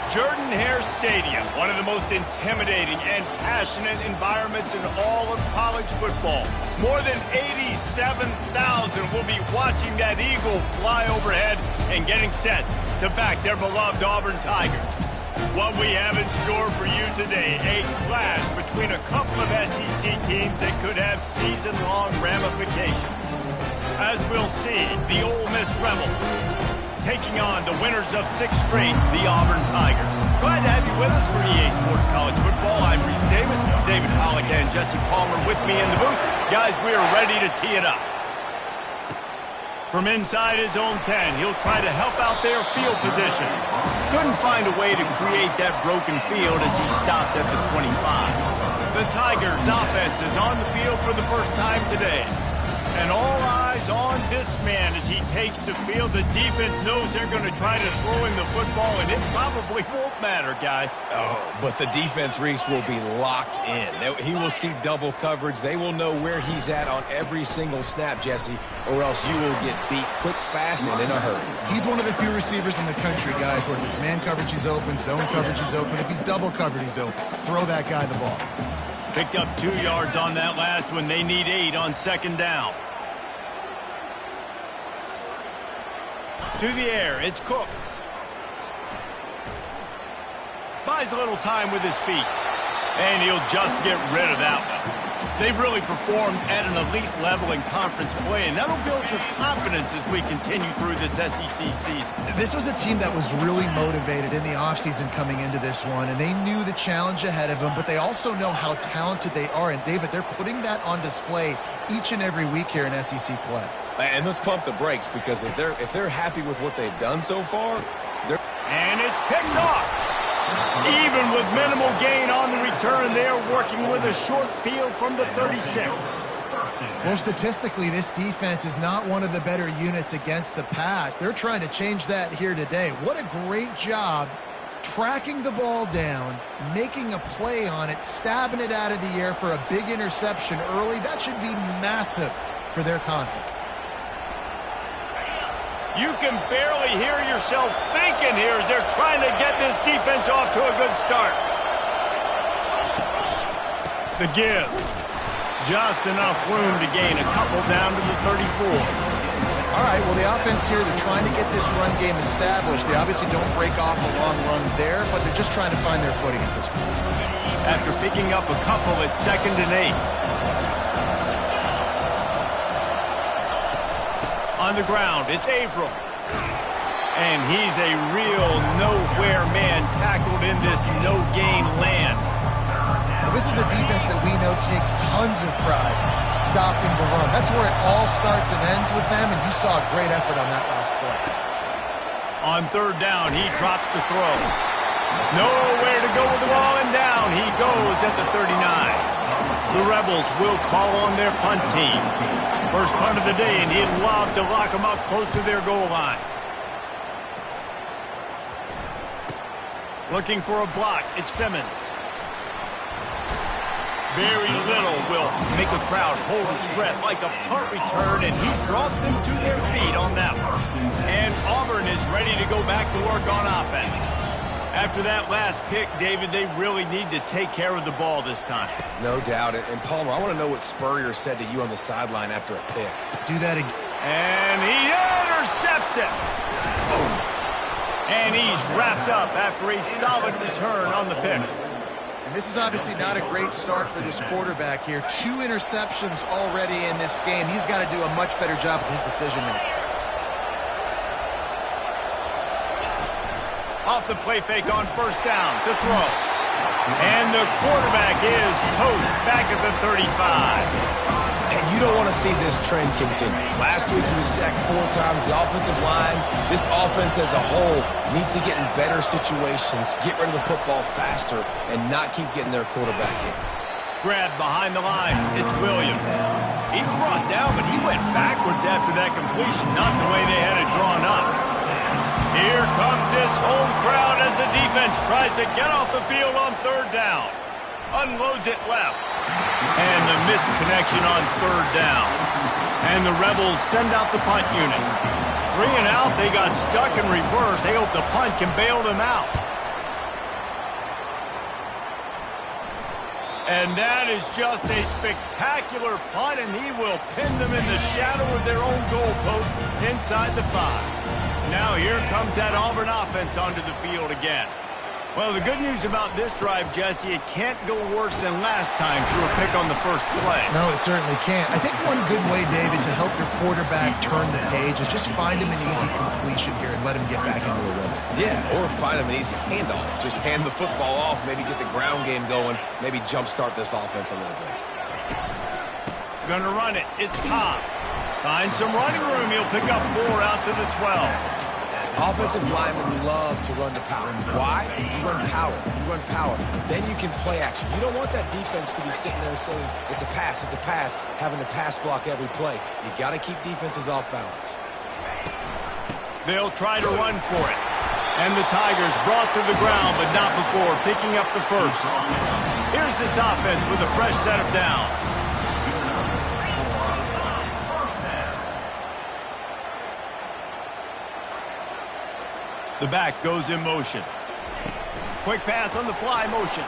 Jordan-Hare Stadium, one of the most intimidating and passionate environments in all of college football. More than 87,000 will be watching that eagle fly overhead and getting set to back their beloved Auburn Tigers. What we have in store for you today, a clash between a couple of SEC teams that could have season-long ramifications. As we'll see, the Ole Miss Rebels taking on the winners of 6 straight, the Auburn Tigers. Glad to have you with us for EA Sports College Football. I'm Reese Davis, David Pollack and Jesse Palmer with me in the booth. Guys, we are ready to tee it up. From inside his own 10, he'll try to help out their field position. Couldn't find a way to create that broken field as he stopped at the 25. The Tigers' offense is on the field for the first time today. And all eyes on this man as he takes the field. The defense knows they're going to try to throw him the football, and it probably won't matter, guys. Oh, but the defense, Reese, will be locked in. He will see double coverage. They will know where he's at on every single snap, Jesse, or else you will get beat quick, fast, and in a hurry. He's one of the few receivers in the country, guys, where if it's man coverage, he's open, zone coverage, he's open. If he's double covered, he's open. Throw that guy the ball. Picked up 2 yards on that last one. They need 8 on second down. To the air, it's Cooks. Buys a little time with his feet. And he'll just get rid of that one. They've really performed at an elite level in conference play, and that'll build your confidence as we continue through this SEC season. This was a team that was really motivated in the offseason coming into this one, and they knew the challenge ahead of them, but they also know how talented they are. And, David, they're putting that on display each and every week here in SEC play. And let's pump the brakes, because if they're happy with what they've done so far, they're... And it's picked off. Even with minimal gain on the return, they are working with a short field from the 36. Well, statistically, this defense is not one of the better units against the pass. They're trying to change that here today. What a great job tracking the ball down, making a play on it, stabbing it out of the air for a big interception early. That should be massive for their confidence. You can barely hear yourself thinking here as they're trying to get this defense off to a good start. The give. Just enough room to gain a couple down to the 34. All right, well, the offense here, they're trying to get this run game established. They obviously don't break off a long run there, but they're just trying to find their footing at this point. After picking up a couple, it's 2nd and 8. On the ground, it's Averill. And he's a real nowhere man tackled in this no-gain land. Well, this is a defense that we know takes tons of pride stopping the run. That's where it all starts and ends with them, and you saw a great effort on that last play. On 3rd down, he drops the throw. Nowhere to go with the ball, and down he goes at the 39. The Rebels will call on their punt team. First punt of the day, and he'd love to lock them up close to their goal line. Looking for a block, it's Simmons. Very little will make a crowd hold its breath like a punt return, and he brought them to their feet on that one. And Auburn is ready to go back to work on offense. After that last pick, David, they really need to take care of the ball this time. No doubt. And Palmer, I want to know what Spurrier said to you on the sideline after a pick. Do that again. And he intercepts it. And he's wrapped up after a solid return on the pick. And this is obviously not a great start for this quarterback here. 2 interceptions already in this game. He's got to do a much better job with his decision-making. Off the play fake on 1st down to throw. And the quarterback is toast back at the 35. And you don't want to see this trend continue. Last week he was sacked 4 times. The offensive line, this offense as a whole, needs to get in better situations, get rid of the football faster, and not keep getting their quarterback in. Grab behind the line. It's Williams. He's brought down, but he went backwards after that completion, not the way they had it drawn up. Here comes this home crowd as the defense tries to get off the field on 3rd down. Unloads it left. And the misconnection on 3rd down. And the Rebels send out the punt unit. 3 and out, they got stuck in reverse. They hope the punt can bail them out. And that is just a spectacular punt, and he will pin them in the shadow of their own goalpost inside the 5. Now here comes that Auburn offense onto the field again. Well, the good news about this drive, Jesse, it can't go worse than last time through a pick on the first play. No, it certainly can't. I think one good way, David, to help your quarterback turn the page is just find him an easy completion here and let him get back into a rhythm. Yeah, or find him an easy handoff. Just hand the football off, maybe get the ground game going, maybe jumpstart this offense a little bit. Gonna run it. It's Ncaa. Find some running room. He'll pick up 4 out to the 12. Offensive linemen love to run the power. Why? You run power. You run power. Then you can play action. You don't want that defense to be sitting there saying, it's a pass, having to pass block every play. You got to keep defenses off balance. They'll try to run for it. And the Tigers brought to the ground, but not before picking up the first. Here's this offense with a fresh set of downs. The back goes in motion. Quick pass on the fly motion.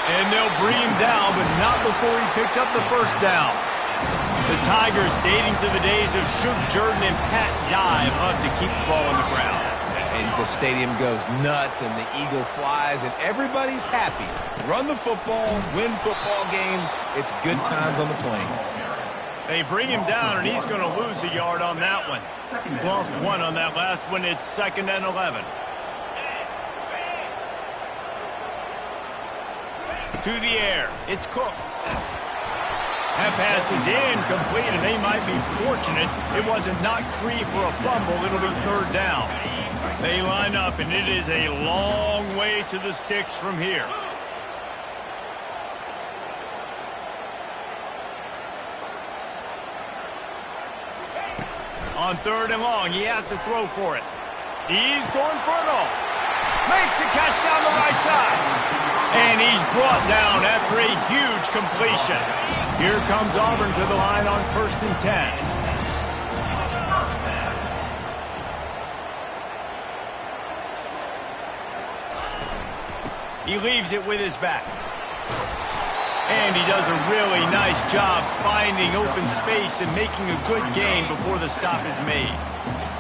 And they'll bring him down, but not before he picks up the first down. The Tigers, dating to the days of Shook Jordan and Pat Dye, love to keep the ball on the ground. And the stadium goes nuts, and the eagle flies, and everybody's happy. Run the football, win football games. It's good times on the plains. They bring him down, and he's going to lose a yard on that one. Lost 1 on that last one. It's 2nd and 11. To the air. It's Cooks. That pass is incomplete, and they might be fortunate it wasn't knocked free for a fumble. It'll be 3rd down. They line up, and it is a long way to the sticks from here. On 3rd and long, he has to throw for it. He's going for it all. Makes the catch down the right side. And he's brought down after a huge completion. Here comes Auburn to the line on 1st and 10. He leaves it with his back. And he does a really nice job finding open space and making a good gain before the stop is made.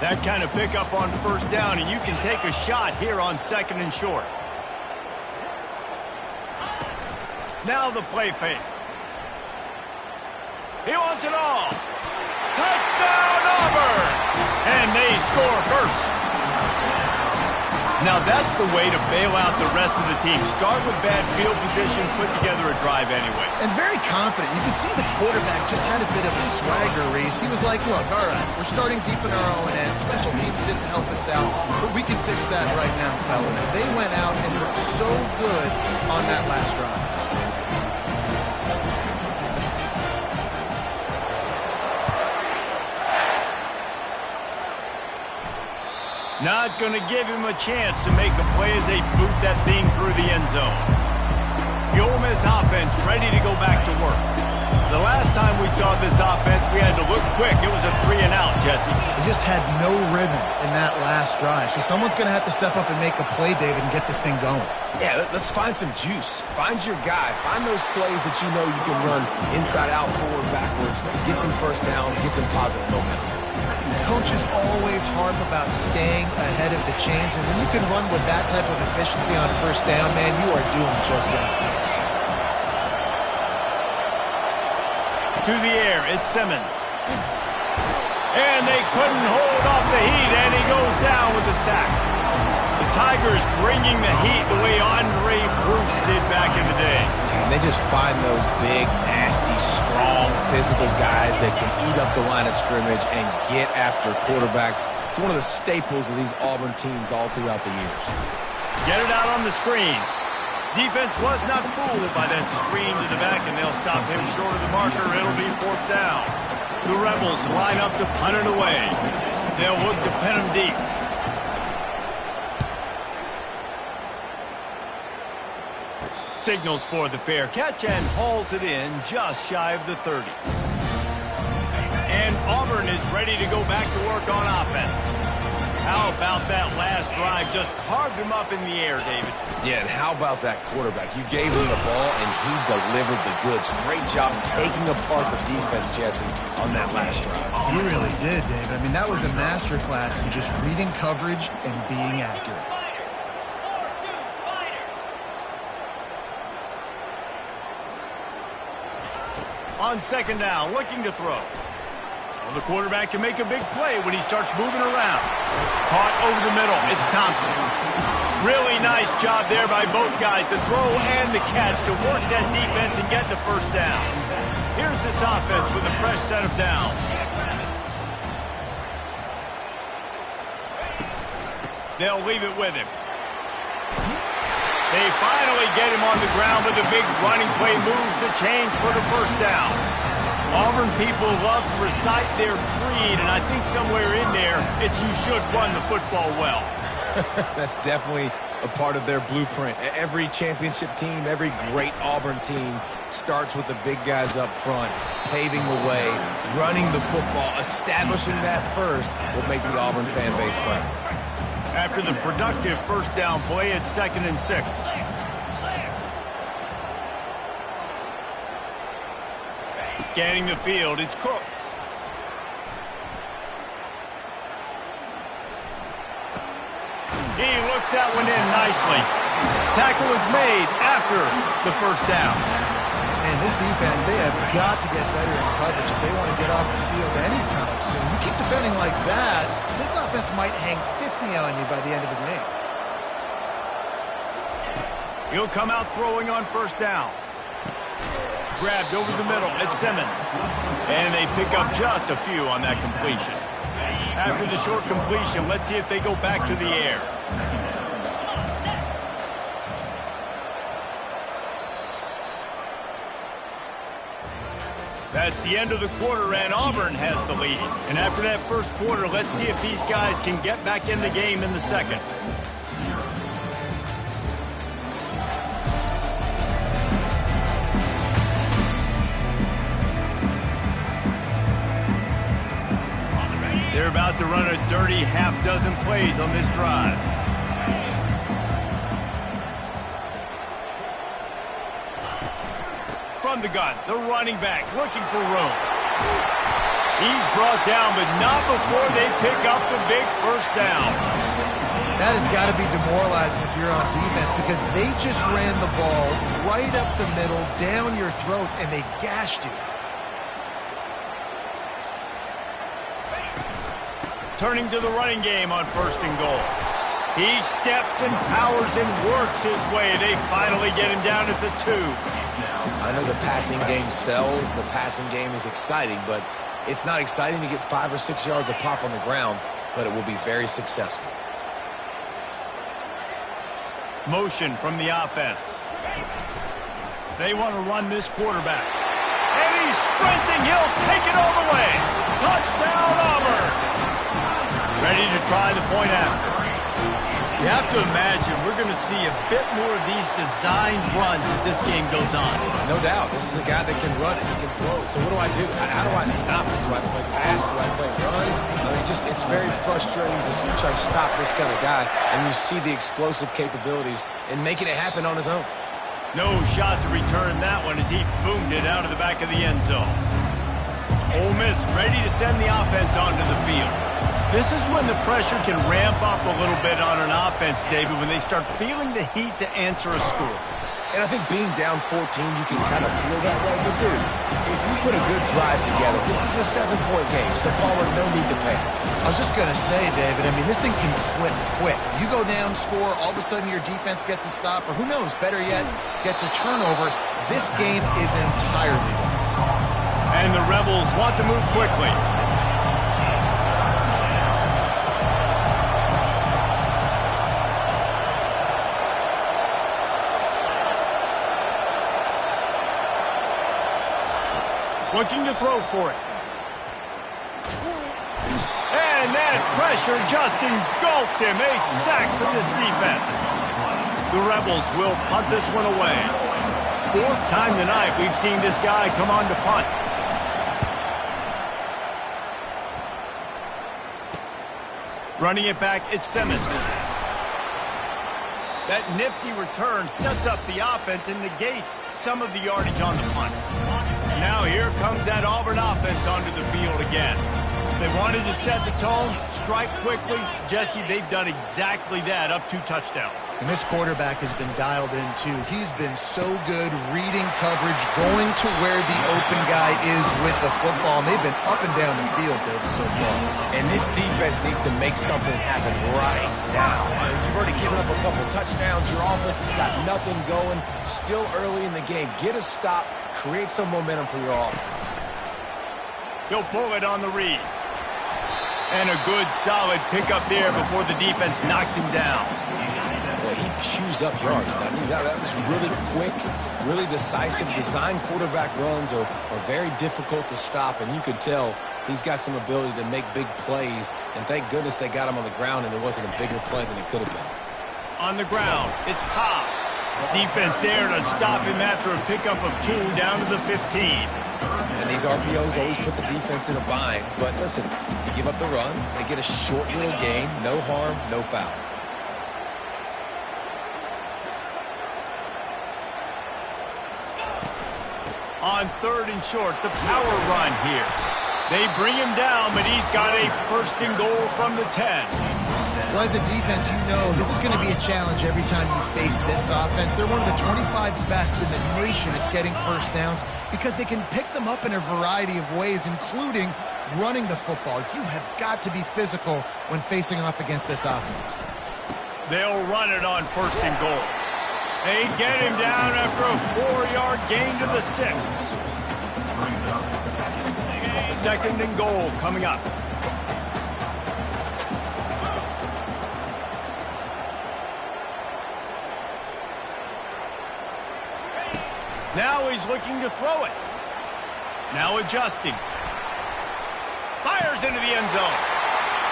That kind of pickup on 1st down, and you can take a shot here on 2nd and short. Now the play fake. He wants it all. Touchdown, Auburn! And they score first. Now that's the way to bail out the rest of the team. Start with bad field position, put together a drive anyway. And very confident. You can see the quarterback just had a bit of a swagger, Reese. He was like, look, all right, we're starting deep in our own end. Special teams didn't help us out, but we can fix that right now, fellas. They went out and looked so good on that last drive. Not going to give him a chance to make a play as they boot that thing through the end zone. The Ole Miss offense ready to go back to work. The last time we saw this offense, we had to look quick. It was a 3-and-out, Jesse. They just had no rhythm in that last drive. So someone's going to have to step up and make a play, David, and get this thing going. Yeah, let's find some juice. Find your guy. Find those plays that you know you can run inside out, forward, backwards. Get some first downs. Get some positive momentum. Coaches always harp about staying ahead of the chains, and when you can run with that type of efficiency on 1st down, man, you are doing just that. To the air, it's Simmons. And they couldn't hold off the heat, and he goes down with the sack. The Tigers bringing the heat the way Andre Bruce did back in the day. And they just find those big, nasty, strong, physical guys that can eat up the line of scrimmage and get after quarterbacks. It's one of the staples of these Auburn teams all throughout the years. Get it out on the screen. Defense was not fooled by that screen to the back, and they'll stop him short of the marker. It'll be 4th down. The Rebels line up to punt it away. They'll look to pin him deep. Signals for the fair catch and hauls it in just shy of the 30. And Auburn is ready to go back to work on offense. How about that last drive? Just carved him up in the air, David. Yeah, and how about that quarterback? You gave him the ball, and he delivered the goods. Great job taking apart the defense, Jesse, on that last drive. He really did, David. I mean, that was a masterclass in just reading coverage and being accurate. On second down, looking to throw. Well, the quarterback can make a big play when he starts moving around. Caught over the middle. It's Thompson. Really nice job there by both guys to throw and the catch to work that defense and get the first down. Here's this offense with a fresh set of downs. They'll leave it with him. They finally get him on the ground with a big running play, moves the chains for the first down. Auburn people love to recite their creed, and I think somewhere in there, it's you should run the football well. That's definitely a part of their blueprint. Every championship team, every great Auburn team starts with the big guys up front, paving the way, running the football, establishing that first will make the Auburn fan base proud. After the productive first down play, it's 2nd and 6. Scanning the field, it's Cooks. He looks that one in nicely. Tackle was made after the first down. And this defense, they have got to get better in coverage if they want to get off the field anytime soon. You keep defending like that, this offense might hang 50 on you by the end of the game. He'll come out throwing on first down. Grabbed over the middle at Simmons. And they pick up just a few on that completion. After the short completion, let's see if they go back to the air. That's the end of the quarter, and Auburn has the lead. And after that first quarter, let's see if these guys can get back in the game in the second. They're about to run a dirty half-dozen plays on this drive. From the gun, the running back looking for room. He's brought down, but not before they pick up the big first down. That has got to be demoralizing if you're on defense because they just ran the ball right up the middle, down your throats, and they gashed you. Turning to the running game on 1st and goal. He steps and powers and works his way. They finally get him down at the 2. I know the passing game sells, the passing game is exciting, but it's not exciting to get 5 or 6 yards a pop on the ground, but it will be very successful. Motion from the offense. They want to run this quarterback. And he's sprinting. He'll take it all the way. Touchdown, Auburn. Ready to try the point after. You have to imagine we're going to see a bit more of these designed runs as this game goes on. No doubt. This is a guy that can run and he can throw. So what do I do? How do I stop it? Do I play pass? Do I play run? I mean, it's very frustrating to try to stop this kind of guy, and you see the explosive capabilities and making it happen on his own. No shot to return that one as he boomed it out of the back of the end zone. Ole Miss ready to send the offense onto the field. This is when the pressure can ramp up a little bit on an offense, David, when they start feeling the heat to answer a score. And I think being down 14, you can kind of feel that way. But, dude, if you put a good drive together, this is a 7-point game, so Palmer, no need to panic. I was just going to say, David, I mean, this thing can flip quick. You go down, score, all of a sudden your defense gets a stop, or who knows, better yet, gets a turnover. This game is entirely different. And the Rebels want to move quickly. Looking to throw for it. And that pressure just engulfed him. A sack from this defense. The Rebels will punt this one away. 4th time tonight we've seen this guy come on to punt. Running it back, it's Simmons. That nifty return sets up the offense and negates some of the yardage on the punt. Now here comes that Auburn offense onto the field again. They wanted to set the tone, strike quickly. Jesse, they've done exactly that, up 2 touchdowns. And this quarterback has been dialed in, too. He's been so good reading coverage, going to where the open guy is with the football. And they've been up and down the field, David, so far. And this defense needs to make something happen right now. You've already given up a couple touchdowns. Your offense has got nothing going. Still early in the game. Get a stop. Create some momentum for your offense. He'll pull it on the read. And a good, solid pickup there before the defense knocks him down. Boy, he chews up yards, doesn't he? That was really quick, really decisive. Design quarterback runs are very difficult to stop, and you could tell he's got some ability to make big plays. And thank goodness they got him on the ground, and there wasn't a bigger play than it could have been. On the ground, it's Ncaa. Defense there to stop him after a pickup of 2 down to the 15. And these RPOs always put the defense in a bind. But listen, you give up the run, they get a short little gain, no harm, no foul. On 3rd and short, the power run here. They bring him down, but he's got a 1st and goal from the 10. Well, as a defense, you know this is going to be a challenge every time you face this offense. They're one of the 25 best in the nation at getting first downs because they can pick them up in a variety of ways, including running the football. You have got to be physical when facing off against this offense. They'll run it on 1st and goal. They get him down after a 4-yard gain to the 6. 2nd and goal coming up. Now he's looking to throw it. Now adjusting. Fires into the end zone.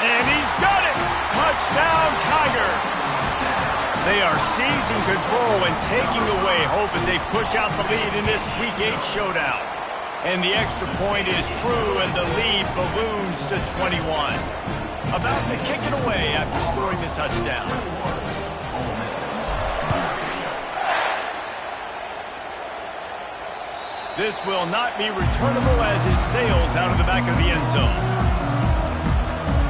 And he's got it. Touchdown, Tigers. They are seizing control and taking away hope as they push out the lead in this Week 8 showdown. And the extra point is true, and the lead balloons to 21. About to kick it away after scoring the touchdown. This will not be returnable as it sails out of the back of the end zone.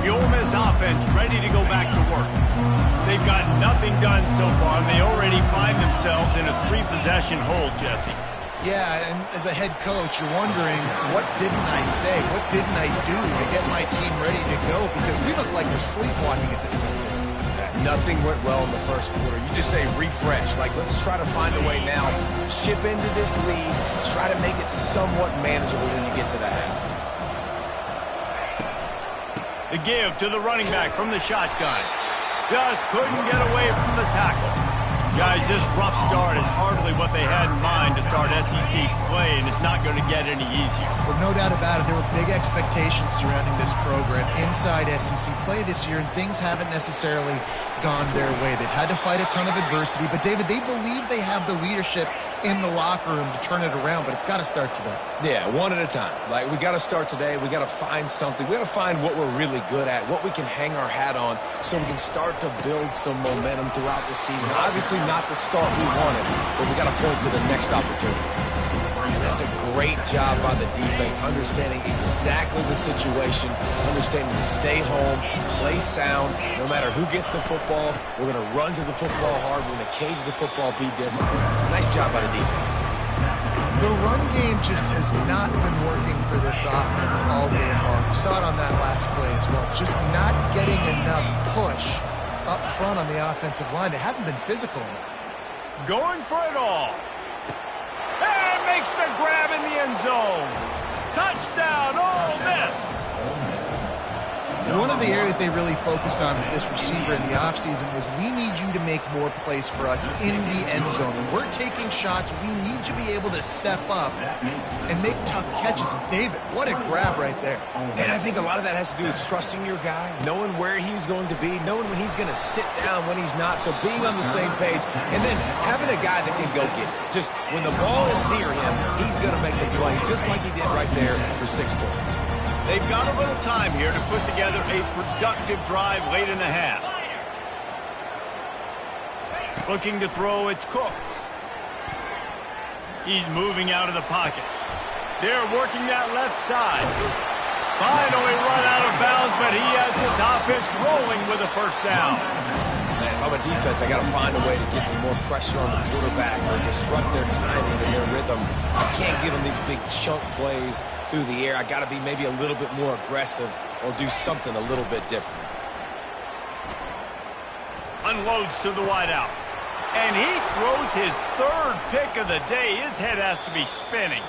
The Ole Miss offense ready to go back to work. They've got nothing done so far, and they already find themselves in a 3-possession hold, Jesse. Yeah, and as a head coach, you're wondering, what didn't I say? What didn't I do to get my team ready to go? Because we look like we're sleepwalking at this point. Nothing went well in the 1st quarter. You just say refresh. Like, let's try to find a way now. Chip into this lead. Try to make it somewhat manageable when you get to the half. The give to the running back from the shotgun. Just couldn't get away from the tackle. Guys, this rough start is hardly what they had in mind to start SEC play, and it's not going to get any easier. Well, no doubt about it. There were big expectations surrounding this program inside SEC play this year, and things haven't necessarily gone their way. They've had to fight a ton of adversity, but, David, they believe they have the leadership in the locker room to turn it around, but it's got to start today. Yeah, one at a time. Like, we got to start today. We got to find something. We got to find what we're really good at, what we can hang our hat on so we can start to build some momentum throughout the season. Obviously, not the start we wanted, but we got to point to the next opportunity. And that's a great job by the defense, understanding exactly the situation, understanding to stay home, play sound. No matter who gets the football, we're going to run to the football hard. We're going to cage the football, be disciplined. Nice job by the defense. The run game just has not been working for this offense all game long. We saw it on that last play as well. Just not getting enough push up front on the offensive line. They haven't been physical enough. Going for it all. And makes the grab in the end zone. Touchdown, Ole Miss. One of the areas they really focused on with this receiver in the offseason was, we need you to make more plays for us in the end zone. When we're taking shots, we need you to be able to step up and make tough catches. And David, what a grab right there. And I think a lot of that has to do with trusting your guy, knowing where he's going to be, knowing when he's going to sit down, when he's not. So being on the same page, and then having a guy that can go get it. Just when the ball is near him, he's going to make the play, just like he did right there for 6 points. They've got a little time here to put together a productive drive late in the half. Looking to throw, it's Cooks. He's moving out of the pocket. They're working that left side. Finally run out of bounds, but he has this offense rolling with a first down. Man, if I'm a defense, I got to find a way to get some more pressure on the quarterback or disrupt their timing and their rhythm. I can't give them these big chunk plays through the air. I got to be maybe a little bit more aggressive or do something a little bit different. Unloads to the wideout. And he throws his third pick of the day. His head has to be spinning.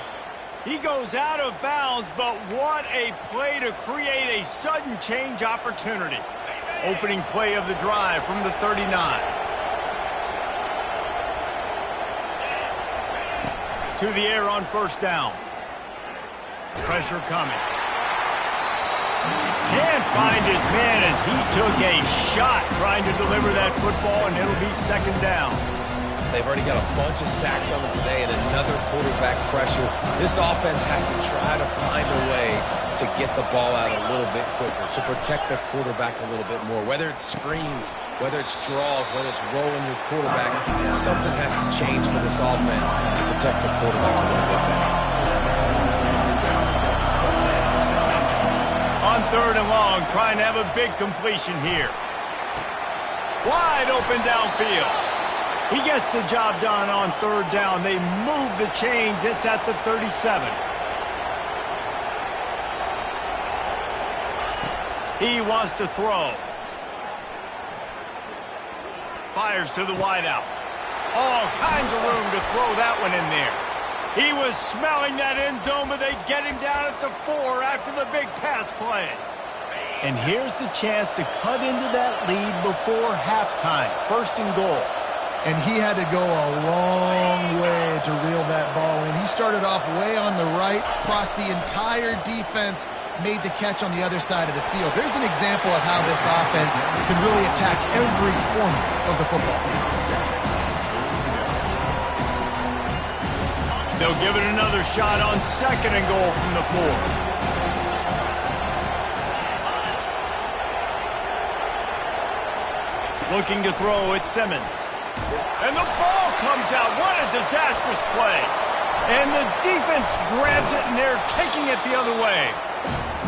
He goes out of bounds, but what a play to create a sudden change opportunity. Opening play of the drive from the 39. To the air on first down. Pressure coming. Can't find his man as he took a shot trying to deliver that football, and it'll be second down. They've already got a bunch of sacks on them today and another quarterback pressure. This offense has to try to find a way to get the ball out a little bit quicker, to protect their quarterback a little bit more. Whether it's screens, whether it's draws, whether it's rolling your quarterback, something has to change for this offense to protect the quarterback a little bit better. On third and long, trying to have a big completion here. Wide open downfield. He gets the job done on third down. They move the chains. It's at the 37. He wants to throw. Fires to the wideout. All kinds of room to throw that one in there. He was smelling that end zone, but they get him down at the 4 after the big pass play. And here's the chance to cut into that lead before halftime. First and goal. And he had to go a long way to reel that ball in. He started off way on the right, crossed the entire defense, made the catch on the other side of the field. There's an example of how this offense can really attack every corner of the football field. They'll give it another shot on second and goal from the 4. Looking to throw, it's Simmons. And the ball comes out. What a disastrous play. And the defense grabs it, and they're taking it the other way.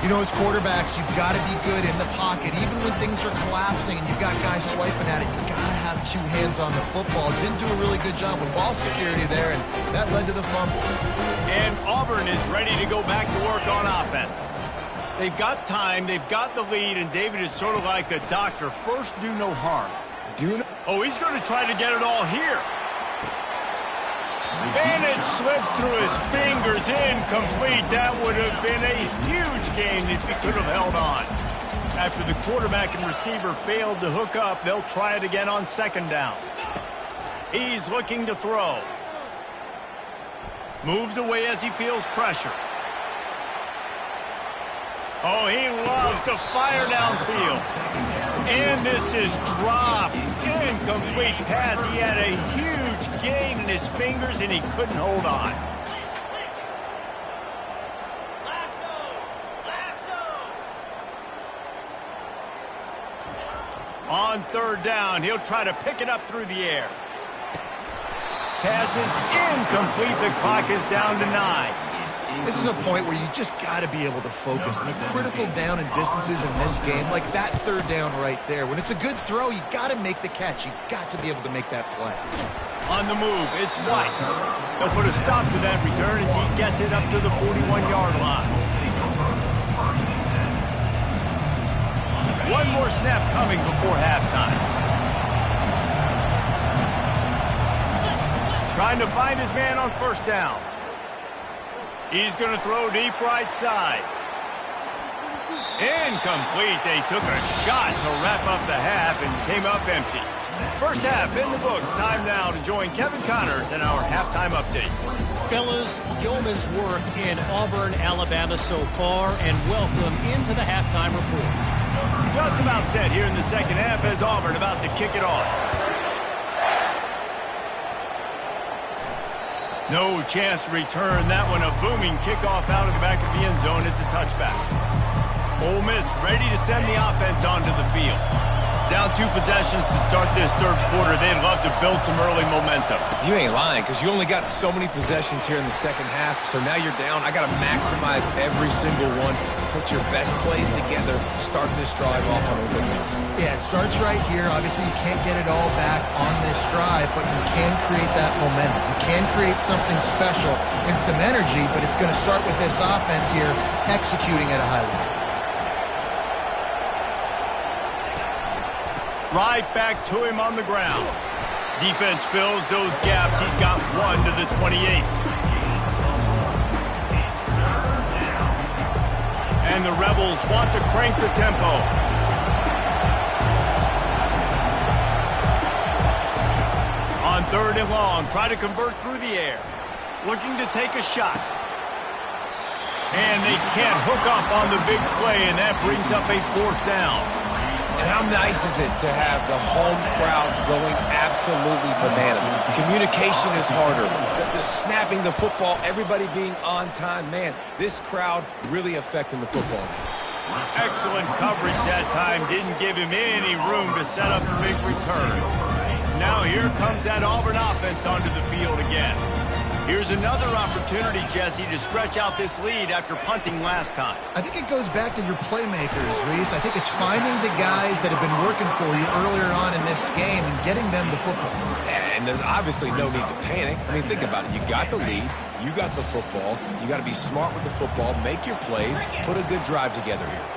You know, as quarterbacks, you've got to be good in the pocket. Even when things are collapsing and you've got guys swiping at it, you've got to have two hands on the football. Didn't do a really good job with ball security there, and that led to the fumble. And Auburn is ready to go back to work on offense. They've got time, they've got the lead, and David is sort of like a doctor. First, do no harm. Oh, he's going to try to get it all here. And it slips through his fingers, incomplete. That would have been a huge gain if he could have held on. After the quarterback and receiver failed to hook up, they'll try it again on second down. He's looking to throw. Moves away as he feels pressure. Oh, he loves to fire downfield. And this is dropped. Incomplete pass. He had a huge gain in his fingers, and he couldn't hold on. On third down, he'll try to pick it up through the air. Pass is incomplete. The clock is down to 9. This is a point where you just got to be able to focus. And the critical down and distances in this game, like that third down right there, when it's a good throw, you got to make the catch. You got to be able to make that play. On the move, it's White. They'll put a stop to that return as he gets it up to the 41-yard line. One more snap coming before halftime. Trying to find his man on first down. He's going to throw deep right side. Incomplete. They took a shot to wrap up the half and came up empty. First half in the books. Time now to join Kevin Connors in our halftime update. Fellas, yeoman's work in Auburn, Alabama so far, and welcome into the halftime report. Just about set here in the second half as Auburn about to kick it off. No chance to return that one. A booming kickoff out of the back of the end zone. It's a touchback. Ole Miss ready to send the offense onto the field. Down 2 possessions to start this third quarter. They'd love to build some early momentum. You ain't lying, because you only got so many possessions here in the second half, so now you're down. I got to maximize every single one. Put your best plays together. Start this drive off on a good note. Yeah, it starts right here. Obviously, you can't get it all back on this drive, but you can create that momentum. You can create something special and some energy, but it's going to start with this offense here executing at a high level. Right back to him on the ground. Defense fills those gaps. He's got 1 to the 28. And the Rebels want to crank the tempo. On 3rd and long, try to convert through the air. Looking to take a shot. And they can't hook up on the big play, and that brings up a 4th down. And how nice is it to have the home crowd going absolutely bananas? Communication is harder. The snapping the football, everybody being on time. Man, this crowd really affecting the football game. Excellent coverage that time. Didn't give him any room to set up a big return. Now here comes that Auburn offense onto the field again. Here's another opportunity, Jesse, to stretch out this lead after punting last time. I think it goes back to your playmakers, Reese. I think it's finding the guys that have been working for you earlier on in this game and getting them the football. And there's obviously no need to panic. I mean, think about it. You got the lead. You got the football. You got to be smart with the football. Make your plays. Put a good drive together here.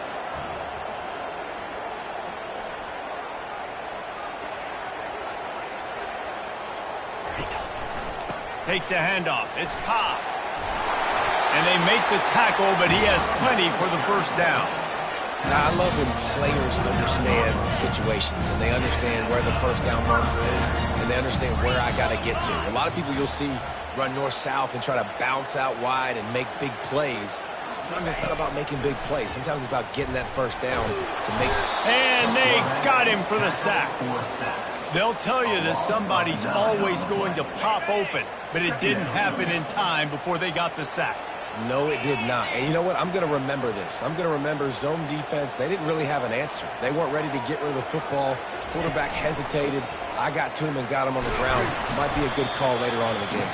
Takes the handoff. It's Ncaa. And they make the tackle, but he has plenty for the first down. Now, I love when players understand situations and they understand where the first down marker is and they understand where I got to get to. A lot of people you'll see run north-south and try to bounce out wide and make big plays. Sometimes it's not about making big plays. Sometimes it's about getting that first down to make it. And they got him for the sack. They'll tell you that somebody's always going to pop open, but it didn't happen in time before they got the sack. No, it did not. And you know what? I'm going to remember this. I'm going to remember zone defense. They didn't really have an answer. They weren't ready to get rid of the football. Quarterback hesitated. I got to him and got him on the ground. Might be a good call later on in the game.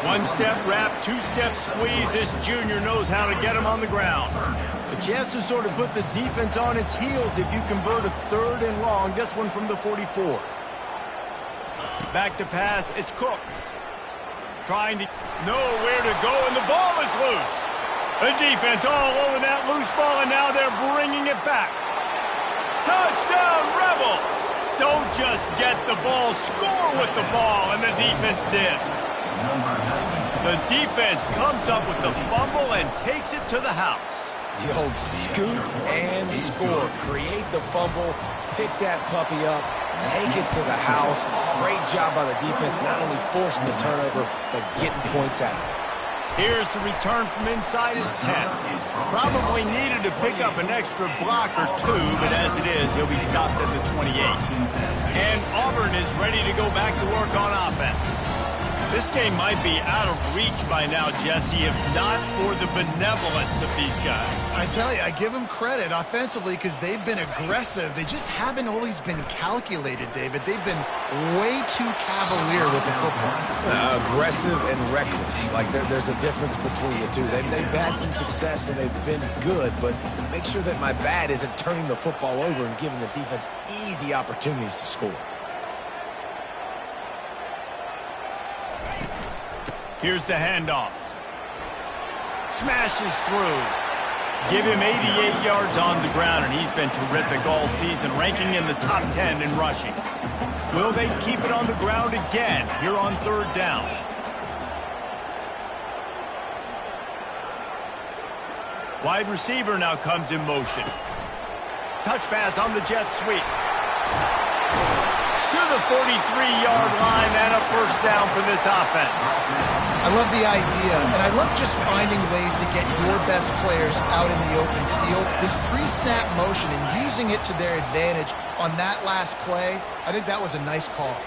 1-step wrap, 2-step squeeze. This junior knows how to get him on the ground. A chance to sort of put the defense on its heels if you convert a 3rd and long. This one from the 44. Back to pass. It's Cooks. Trying to know where to go, and the ball is loose. The defense all over that loose ball, and now they're bringing it back. Touchdown, Rebels! Don't just get the ball, score with the ball, and the defense did. The defense comes up with the fumble and takes it to the house. The old scoop and score. Create the fumble, pick that puppy up, take it to the house. Great job by the defense, not only forcing the turnover, but getting points out. Here's the return from inside his 10. Probably needed to pick up an extra block or 2, but as it is, he'll be stopped at the 28. And Auburn is ready to go back to work on offense. This game might be out of reach by now, Jesse, if not for the benevolence of these guys. I tell you, I give them credit offensively because they've been aggressive. They just haven't always been calculated, David. They've been way too cavalier with the football. Aggressive and reckless. Like there's a difference between the two. They've had some success and they've been good, but make sure that my bad isn't turning the football over and giving the defense easy opportunities to score. Here's the handoff. Smashes through. Give him 88 yards on the ground, and he's been terrific all season, ranking in the top 10 in rushing. Will they keep it on the ground again here on 3rd down? Wide receiver now comes in motion. Touch pass on the jet sweep. To the 43-yard line and a first down for this offense. I love the idea, and I love just finding ways to get your best players out in the open field. This pre-snap motion and using it to their advantage on that last play, I think that was a nice call.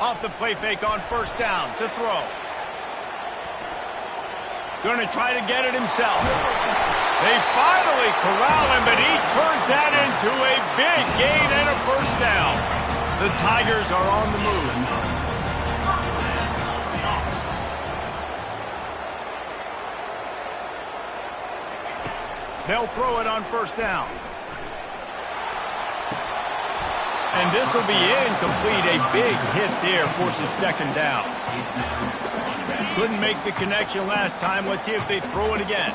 Off the play fake on first down to throw. Going to try to get it himself. They finally corral him, but he turns that into a big gain and a first down. The Tigers are on the move. They'll throw it on first down. And this will be incomplete. A big hit there forces second down. Couldn't make the connection last time. Let's see if they throw it again.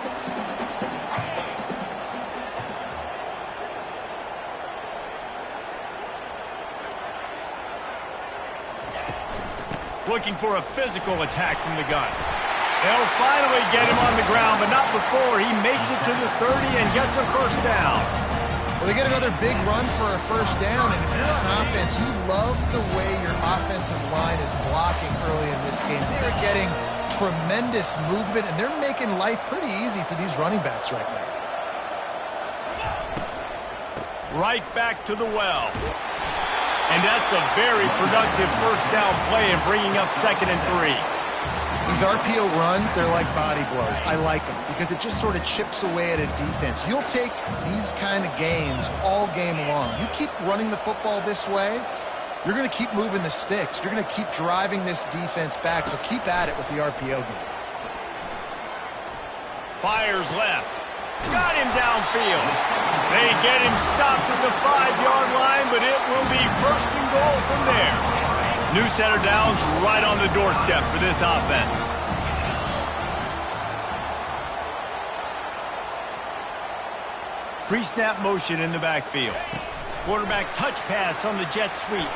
Looking for a physical attack from the gun. They'll finally get him on the ground, but not before he makes it to the 30 and gets a first down. Well, they get another big run for a first down, and if you're on offense, you love the way your offensive line is blocking early in this game. They're getting tremendous movement, and they're making life pretty easy for these running backs right now. Right back to the well. And that's a very productive first down play and bringing up 2nd and 3. These RPO runs, they're like body blows. I like them because it just sort of chips away at a defense. You'll take these kind of gains all game long. You keep running the football this way, you're going to keep moving the sticks. You're going to keep driving this defense back, so keep at it with the RPO game. Fires left. Got him downfield. They get him stopped at the 5-yard line, but it will be 1st and goal from there. New center downs right on the doorstep for this offense. Pre-snap motion in the backfield. Quarterback touch pass on the jet sweep.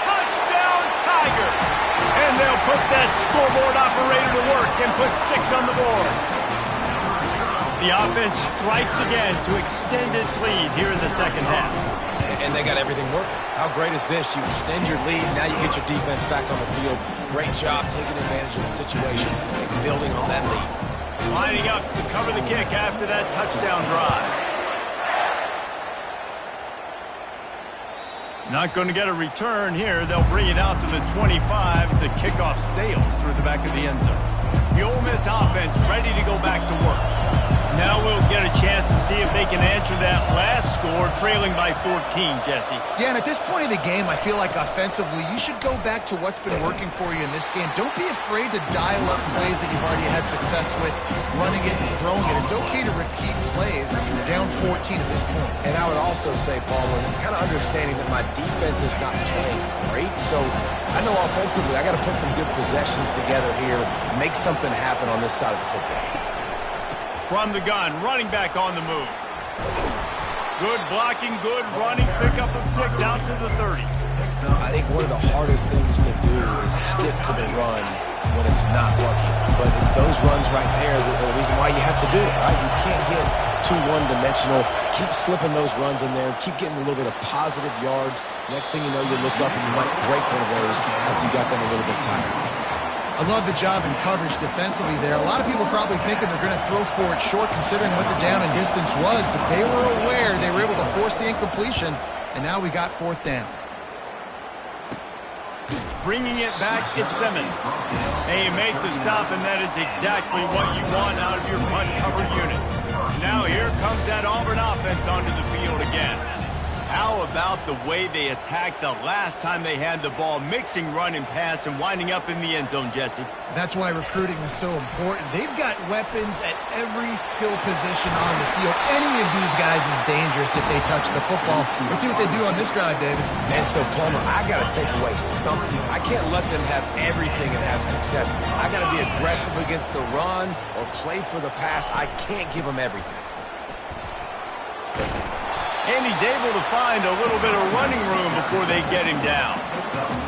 Touchdown Tigers! And they'll put that scoreboard operator to work and put 6 on the board. The offense strikes again to extend its lead here in the second half. And they got everything working. How great is this? You extend your lead, now you get your defense back on the field. Great job taking advantage of the situation and building on that lead. Lining up to cover the kick after that touchdown drive. Not going to get a return here. They'll bring it out to the 25 as the kickoff sails through the back of the end zone. The Ole Miss offense ready to go back to work. Now we'll get a chance to see if they can answer that last score, trailing by 14, Jesse. Yeah, and at this point of the game, I feel like offensively, you should go back to what's been working for you in this game. Don't be afraid to dial up plays that you've already had success with, running it and throwing it. It's okay to repeat plays. You're down 14 at this point. And I would also say, Paul, I'm kind of understanding that my defense is not playing great, so I know offensively I got to put some good possessions together here, make something happen on this side of the football. From the gun, running back on the move. Good blocking, good running, pickup of 6 out to the 30. I think one of the hardest things to do is stick to the run when it's not working. But it's those runs right there that are the reason why you have to do it, right? You can't get too one-dimensional. Keep slipping those runs in there. Keep getting a little bit of positive yards. Next thing you know, you look up and you might break one of those after you got them a little bit tired. I love the job in coverage defensively there. A lot of people probably thinking they're going to throw for it short considering what the down and distance was, but they were aware. They were able to force the incompletion, and now we got 4th down. Bringing it back, it's Simmons. They make the stop, and that is exactly what you want out of your punt-covered unit. Now here comes that Auburn offense onto the field again. How about the way they attacked the last time they had the ball, mixing run and pass and winding up in the end zone, Jesse? That's why recruiting is so important. They've got weapons at every skill position on the field. Any of these guys is dangerous if they touch the football. Let's see what they do on this drive, David. And so, Plummer, I got to take away something. I can't let them have everything and have success. I got to be aggressive against the run or play for the pass. I can't give them everything. And he's able to find a little bit of running room before they get him down.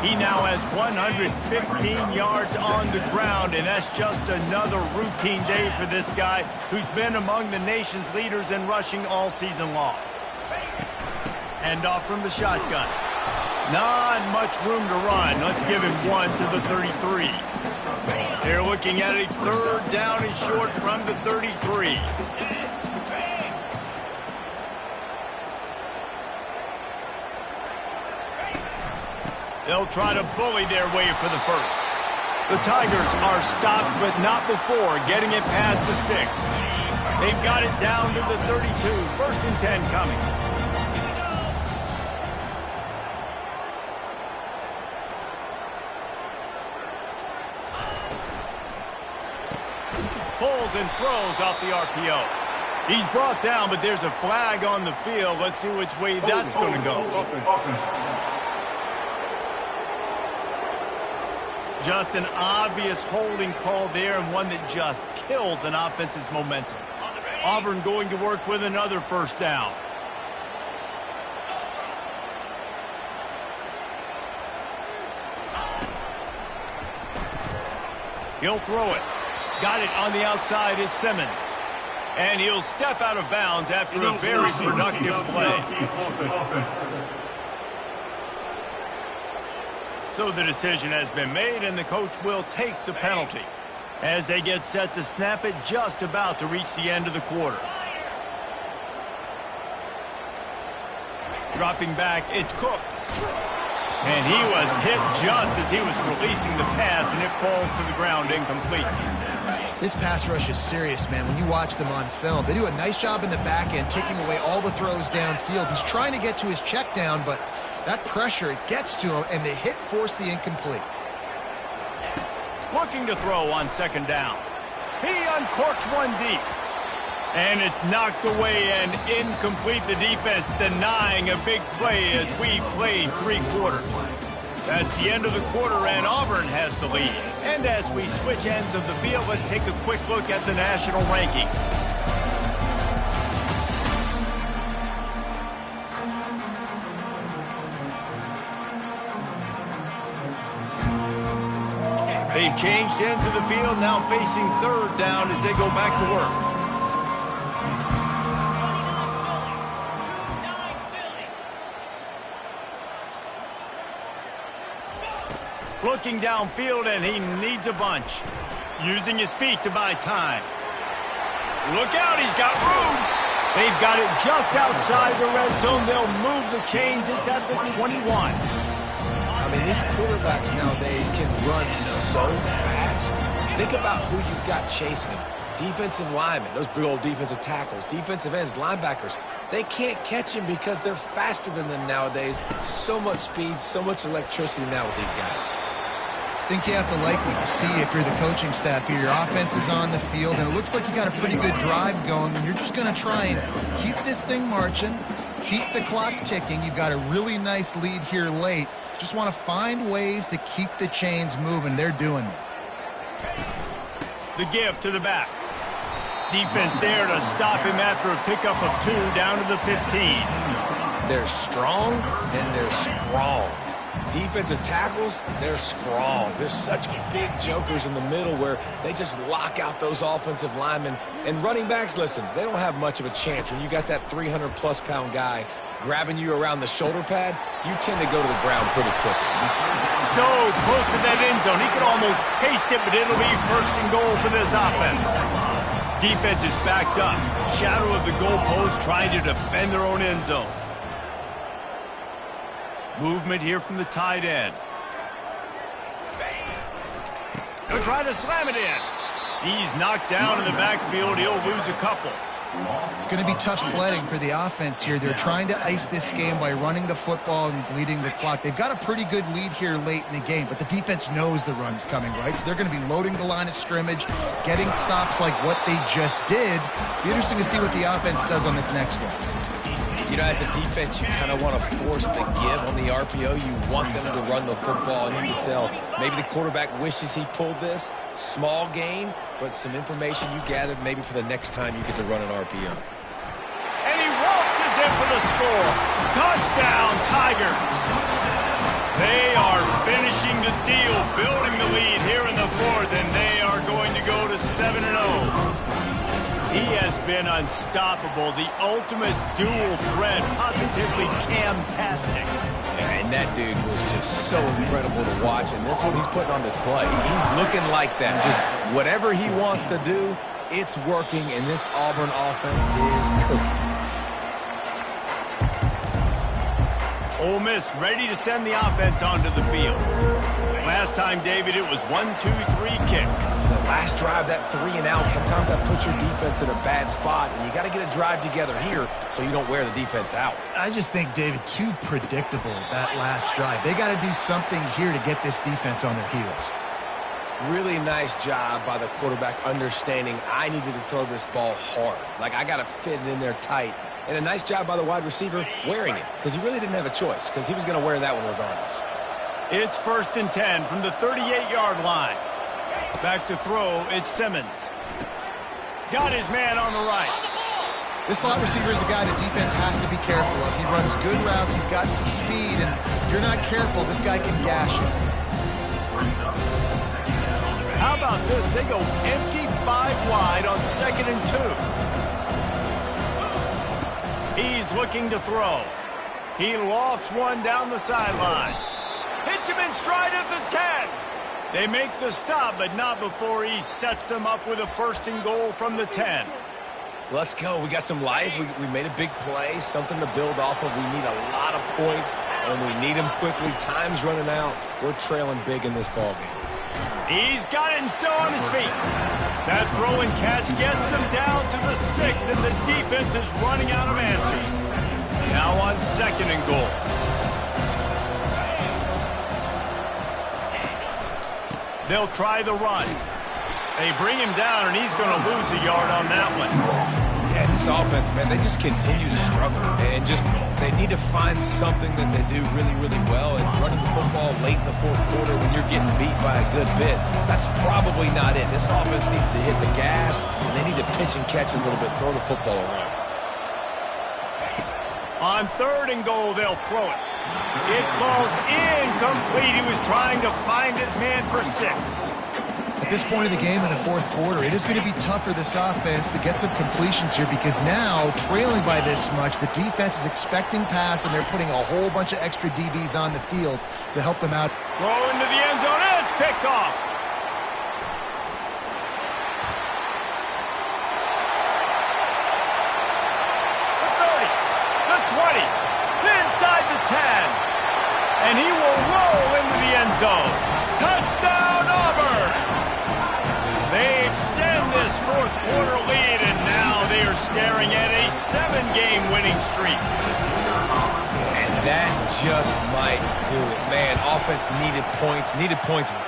He now has 115 yards on the ground, and that's just another routine day for this guy who's been among the nation's leaders in rushing all season long. Hand off from the shotgun. Not much room to run. Let's give him 1 to the 33. They're looking at a 3rd down and short from the 33. They'll try to bully their way for the first. The Tigers are stopped, but not before getting it past the sticks. They've got it down to the 32. 1st and 10 coming. Pulls and throws off the RPO. He's brought down, but there's a flag on the field. Let's see which way that's going to go. Just an obvious holding call there, and one that just kills an offense's momentum. Auburn going to work with another 1st down. He'll throw it. Got it on the outside. It's Simmons. And he'll step out of bounds after a very productive play. So the decision has been made, and the coach will take the penalty as they get set to snap it, just about to reach the end of the quarter. Dropping back, it's Cooks. And he was hit just as he was releasing the pass, and it falls to the ground incomplete. This pass rush is serious, man. When you watch them on film, they do a nice job in the back end, taking away all the throws downfield. He's trying to get to his check down, but that pressure, it gets to him, and the hit forced the incomplete. Looking to throw on 2nd down. He uncorks one deep. And it's knocked away and incomplete. The defense denying a big play as we played 3 quarters. That's the end of the quarter, and Auburn has the lead. And as we switch ends of the field, let's take a quick look at the national rankings. They've changed ends of the field, now facing 3rd down as they go back to work. Looking downfield, and he needs a bunch. Using his feet to buy time. Look out, he's got room. They've got it just outside the red zone. They'll move the chains. It's at the 21. I mean, these quarterbacks nowadays can run so fast. Think about who you've got chasing them. Defensive linemen, those big old defensive tackles, defensive ends, linebackers. They can't catch him because they're faster than them nowadays. So much speed, so much electricity now with these guys. I think you have to like what you see if you're the coaching staff here. Your offense is on the field, and it looks like you got a pretty good drive going, and you're just going to try and keep this thing marching, keep the clock ticking. You've got a really nice lead here late. Just want to find ways to keep the chains moving. They're doing that. The give to the back. Defense there to stop him after a pickup of 2 down to the 15. They're strong, and they're strong. Defensive tackles, they're strong. There's such big jokers in the middle where they just lock out those offensive linemen. And running backs, listen, they don't have much of a chance. When you got that 300-plus pound guy grabbing you around the shoulder pad, you tend to go to the ground pretty quickly. So close to that end zone. He could almost taste it, but it'll be 1st and goal for this offense. Defense is backed up. Shadow of the goalpost trying to defend their own end zone. Movement here from the tight end. They'll try to slam it in. He's knocked down in the backfield. He'll lose a couple. It's going to be tough sledding for the offense here. They're trying to ice this game by running the football and bleeding the clock. They've got a pretty good lead here late in the game, but the defense knows the run's coming, right? So they're going to be loading the line of scrimmage, getting stops like what they just did. It'll be interesting to see what the offense does on this next one. You know, as a defense, you kind of want to force the give on the RPO. You want them to run the football, and you can tell maybe the quarterback wishes he pulled this. Small gain, but some information you gathered maybe for the next time you get to run an RPO. And he waltzes in for the score. Touchdown, Tigers. They are finishing the deal, building the lead here in the 4th, and they are going to go to 7-0. He has been unstoppable, the ultimate dual threat, positively camtastic. Yeah, and that dude was just so incredible to watch, and that's what he's putting on display. He's looking like that. Just whatever he wants to do, it's working, and this Auburn offense is cooking. Ole Miss ready to send the offense onto the field. Last time, David, it was 1-2-3 kick. The last drive, that 3 and out, sometimes that puts your defense in a bad spot, and you got to get a drive together here so you don't wear the defense out. I just think, David, too predictable, that last drive. They got to do something here to get this defense on their heels. Really nice job by the quarterback understanding I needed to throw this ball hard. Like, I got to fit it in there tight. And a nice job by the wide receiver wearing it, because he really didn't have a choice, because he was going to wear that one regardless. It's 1st and 10 from the 38-yard line. Back to throw, it's Simmons. Got his man on the right. This slot receiver is a guy the defense has to be careful of. He runs good routes, he's got some speed, and if you're not careful, this guy can gash you. How about this? They go empty 5 wide on 2nd and 2. He's looking to throw. He lofts one down the sideline. Hits him in stride at the 10. They make the stop, but not before he sets them up with a 1st and goal from the 10. Let's go. We got some life. We made a big play, something to build off of. We need a lot of points, and we need them quickly. Time's running out. We're trailing big in this ballgame. He's got it and still on his feet. That throw and catch gets them down to the 6, and the defense is running out of answers. Now on 2nd and goal. They'll try the run. They bring him down, and he's going to lose a yard on that one. Yeah, this offense, man, they just continue to struggle. And they need to find something that they do really, really well. And running the football late in the 4th quarter when you're getting beat by a good bit, that's probably not it. This offense needs to hit the gas, and they need to pitch and catch a little bit, throw the football around. On 3rd and goal, they'll throw it. It falls incomplete. He was trying to find his man for 6. At this point in the game in the 4th quarter, it is going to be tough for this offense to get some completions here because now, trailing by this much, the defense is expecting pass, and they're putting a whole bunch of extra DBs on the field to help them out. Throw into the end zone, and it's picked off. The 30, the 20, inside the 10, and he will roll into the end zone. Touchdown, Auburn! They extend this 4th quarter lead, and now they are staring at a 7-game winning streak. And that just might do it. Man, offense needed points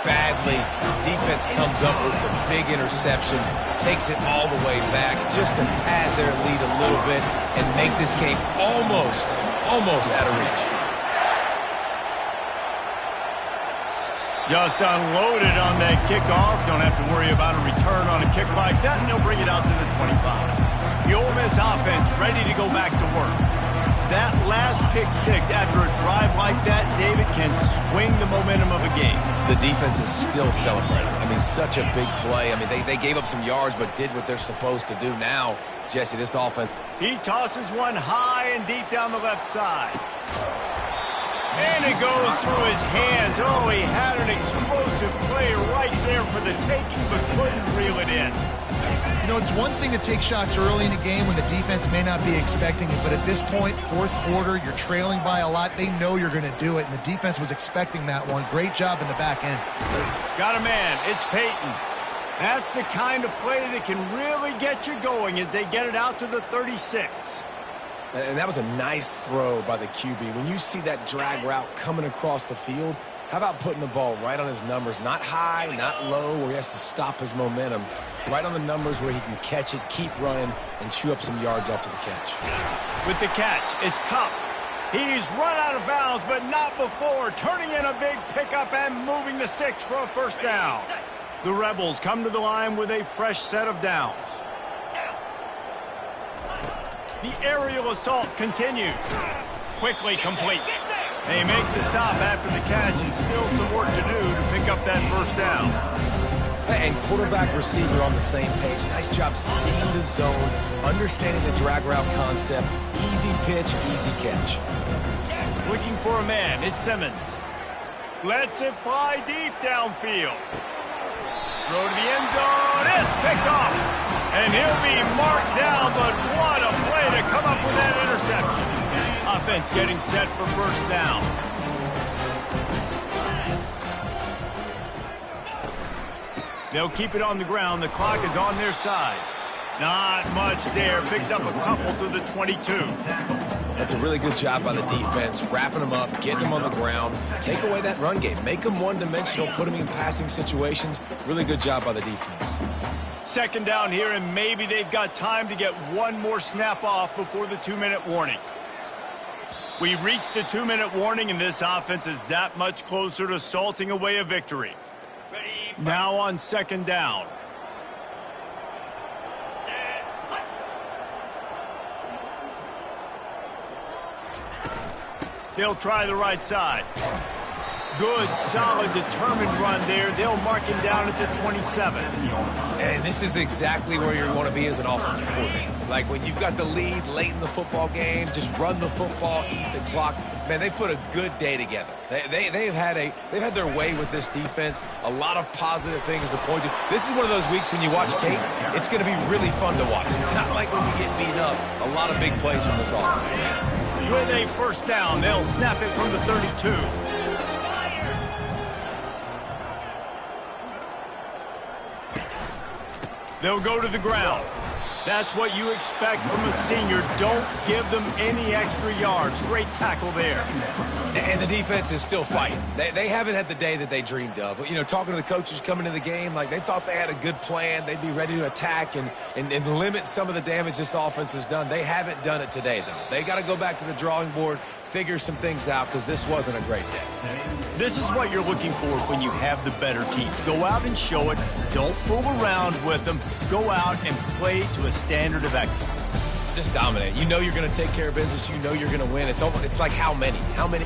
badly. Defense comes up with the big interception, takes it all the way back just to pad their lead a little bit and make this game almost out of reach. Just unloaded on that kickoff. Don't have to worry about a return on a kick like that, and they'll bring it out to the 25. The Ole Miss offense ready to go back to work. That last pick 6 after a drive like that, David, can swing the momentum of a game. The defense is still celebrating. I mean, such a big play. I mean, they gave up some yards but did what they're supposed to do. Now, Jesse, this offense. He tosses one high and deep down the left side. And it goes through his hands. Oh, he had an explosive play right there for the taking, but couldn't reel it in. You know, it's one thing to take shots early in a game when the defense may not be expecting it, but at this point, 4th quarter, you're trailing by a lot. They know you're going to do it, and the defense was expecting that one. Great job in the back end. Got a man. It's Peyton. That's the kind of play that can really get you going as they get it out to the 36. And that was a nice throw by the QB. When you see that drag route coming across the field, how about putting the ball right on his numbers? Not high, not low, where he has to stop his momentum. Right on the numbers where he can catch it, keep running, and chew up some yards after the catch. With the catch, it's Cup. He's run out of bounds, but not before turning in a big pickup and moving the sticks for a 1st down. The Rebels come to the line with a fresh set of downs. The aerial assault continues. Quickly complete. They make the stop after the catch, and still some work to do to pick up that 1st down. And quarterback receiver on the same page. Nice job seeing the zone, understanding the drag route concept. Easy pitch, easy catch. Looking for a man. It's Simmons. Lets it fly deep downfield. Throw to the end zone. It's picked off. And he'll be marked down, but what a play to come up with that interception. defense getting set for first down. They'll keep it on the ground. The clock is on their side. Not much there. Picks up a couple to the 22. That's a really good job by the defense, wrapping them up, getting them on the ground. Take away that run game. Make them one-dimensional, put them in passing situations. Really good job by the defense. Second down here, and maybe they've got time to get one more snap off before the 2-minute warning. We reached the 2-minute warning, and this offense is that much closer to salting away a victory. Now on second down. They'll try the right side. Good, solid, determined run there. They'll mark him down at the 27. And this is exactly where you want to be as an offensive coordinator. Like when you've got the lead late in the football game, just run the football, eat the clock. Man, they put a good day together. They've had their way with this defense. A lot of positive things to point to. This is one of those weeks when you watch tape, it's going to be really fun to watch. Not like when you get beat up. A lot of big plays from this offense. With a first down, they'll snap it from the 32. They'll go to the ground. That's what you expect from a senior. Don't give them any extra yards. Great tackle there. And the defense is still fighting. They haven't had the day that they dreamed of. But, you know, talking to the coaches coming into the game, like they thought they had a good plan. They'd be ready to attack and limit some of the damage this offense has done. They haven't done it today, though. They got to go back to the drawing board, figure some things out, because this wasn't a great day. This is what you're looking for when you have the better team. Go out and show it. Don't fool around with them. Go out and play to a standard of excellence. Just dominate. You know you're going to take care of business. You know you're going to win. It's like how many? How many?